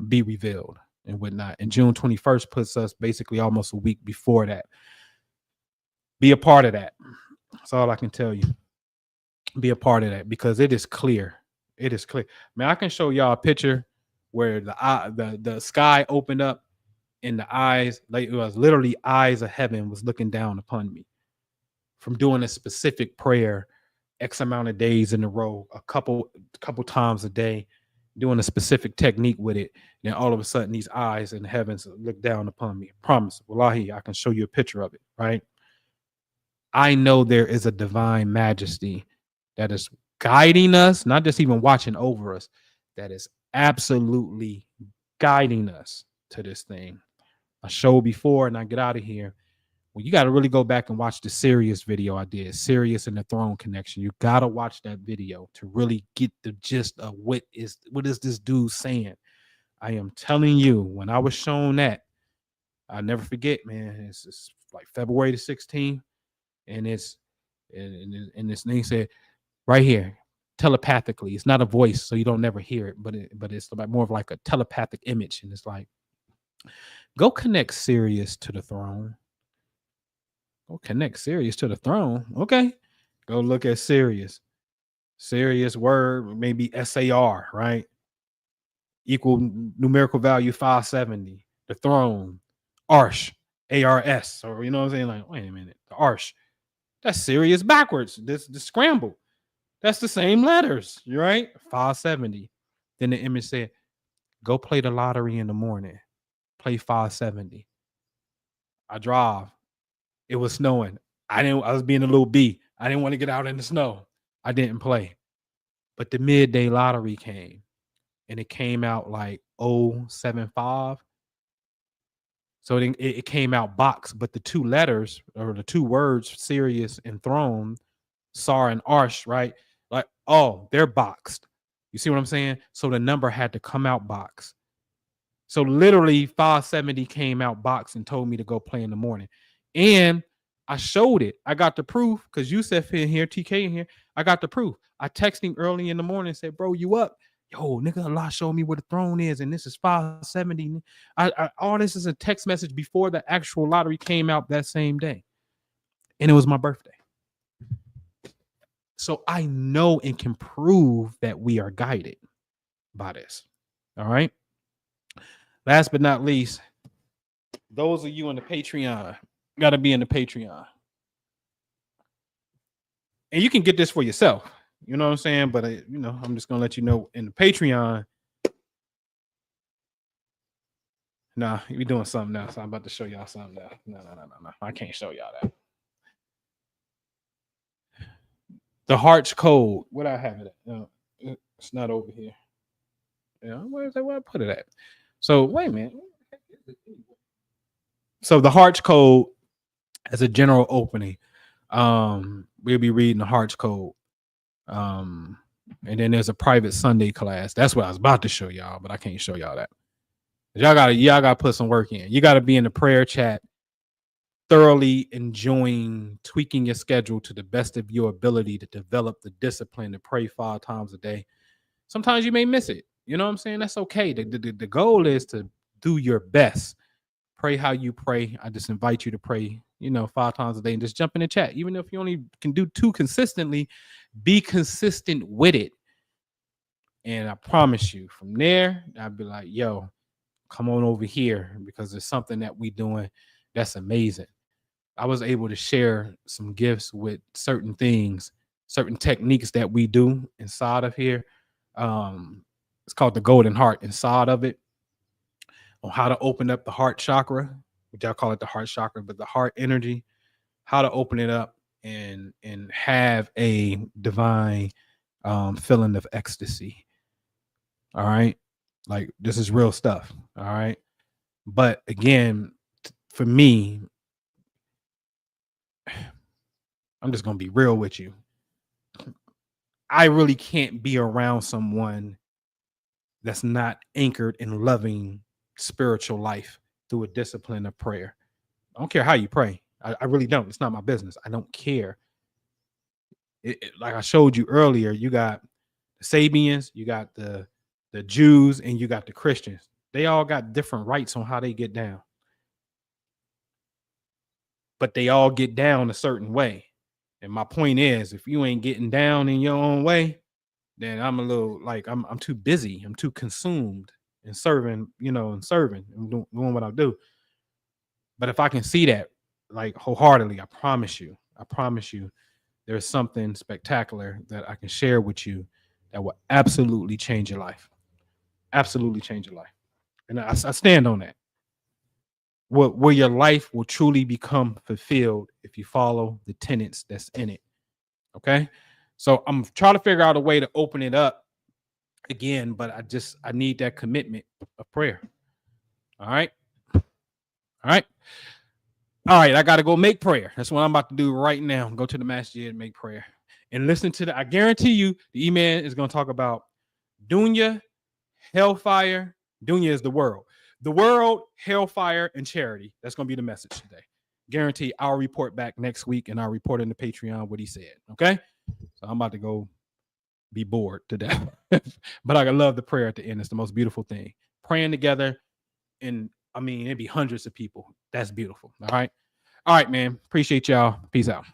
[SPEAKER 2] be revealed and whatnot. And June 21st puts us basically almost a week before that. Be a part of that. That's all I can tell you. Be a part of that, because it is clear. It is clear. Man, I can show y'all a picture where the sky opened up and the eyes, like it was literally eyes of heaven was looking down upon me from doing a specific prayer X amount of days in a row, a couple times a day, doing a specific technique with it. Then all of a sudden these eyes in the heavens look down upon me. I promise, wallahi, I can show you a picture of it, right? I know there is a divine majesty that is guiding us, not just even watching over us, that is absolutely guiding us to this thing. I showed before and I get out of here. Well, you got to really go back and watch the Sirius video I did, Sirius and the Throne Connection. You got to watch that video to really get the gist of what is this dude saying. I am telling you, when I was shown that, I'll never forget, man. It's like February the 16th, and and this thing said right here, telepathically. It's not a voice, so you don't never hear it, but it's like more of like a telepathic image, and it's like, go connect Sirius to the throne. Go connect Sirius to the throne. Okay, go look at Sirius. Sirius word maybe SAR, right? Equal numerical value 570. The throne, Arsh, ARS, or you know what I'm saying? Like, wait a minute, the Arsh. That's Sirius backwards. This scramble. That's the same letters, right? 570. Then the image said, go play the lottery in the morning. Play 570. I drive. It was snowing. I was being a little B. I didn't want to get out in the snow. I didn't play. But the midday lottery came. And it came out like 075. So it came out box, but the two letters or the two words, Sirius and throne, Sar and Arsh, right? Like, oh, they're boxed. You see what I'm saying? So the number had to come out box. So literally 570 came out box and told me to go play in the morning. And I showed it. I got the proof because Yusef in here, TK in here. I got the proof. I texted him early in the morning and said, bro, you up? Yo, nigga, Allah showed me where the throne is, and this is 570. All this is a text message before the actual lottery came out that same day. And it was my birthday. So I know and can prove that we are guided by this. All right. Last but not least, those of you in the Patreon got to be in the Patreon. And you can get this for yourself. You know what I'm saying? But, I'm just going to let you know in the Patreon. Nah, we're doing something now. So I'm about to show y'all something now. No. I can't show y'all that. The Heart's Code. What I have it at? It's not over here. Yeah, where I put it at? So wait a minute. So the Heart's Code as a general opening. We'll be reading the Heart's Code. And then there's a private Sunday class. That's what I was about to show y'all, but I can't show y'all that. Y'all gotta put some work in. You gotta be in the prayer chat, thoroughly enjoying tweaking your schedule to the best of your ability to develop the discipline to pray 5 times a day. Sometimes you may miss it. You know what I'm saying? That's okay. The goal is to do your best. Pray how you pray. I just invite you to pray, 5 times a day and just jump in the chat. Even if you only can do 2 consistently, be consistent with it. And I promise you, from there, I'd be like, yo, come on over here because there's something that we doing that's amazing. I was able to share some gifts with certain things, certain techniques that we do inside of here. It's called the Golden Heart. Inside of it, on how to open up the heart chakra, which I call it the heart chakra, but the heart energy, how to open it up and have a divine feeling of ecstasy. All right. Like, this is real stuff. All right. But again, for me, I'm just going to be real with you. I really can't be around someone that's not anchored in loving spiritual life through a discipline of prayer. I don't care how you pray. I really don't. It's not my business. I don't care. Like I showed you earlier, you got the Sabians, you got the Jews, and you got the Christians. They all got different rights on how they get down. But they all get down a certain way. And my point is, if you ain't getting down in your own way, then I'm a little like I'm too busy. I'm too consumed in serving, and serving and doing what I do. But if I can see that like wholeheartedly, I promise you, there's something spectacular that I can share with you that will absolutely change your life. Absolutely change your life. And I stand on that. where your life will truly become fulfilled if you follow the tenets that's in it. Okay. So I'm trying to figure out a way to open it up again, but I need that commitment of prayer. All right. All right. All right. I got to go make prayer. That's what I'm about to do right now. Go to the masjid and make prayer and listen to I guarantee you the Imam is going to talk about dunya, hellfire. Dunya is the world, hellfire, and charity. That's going to be the message today. Guarantee I'll report back next week and I'll report in the Patreon what he said. Okay. So I'm about to go be bored to death. But I love the prayer at the end. It's the most beautiful thing. Praying together. And I mean, it'd be hundreds of people. That's beautiful. All right. All right, man. Appreciate y'all. Peace out.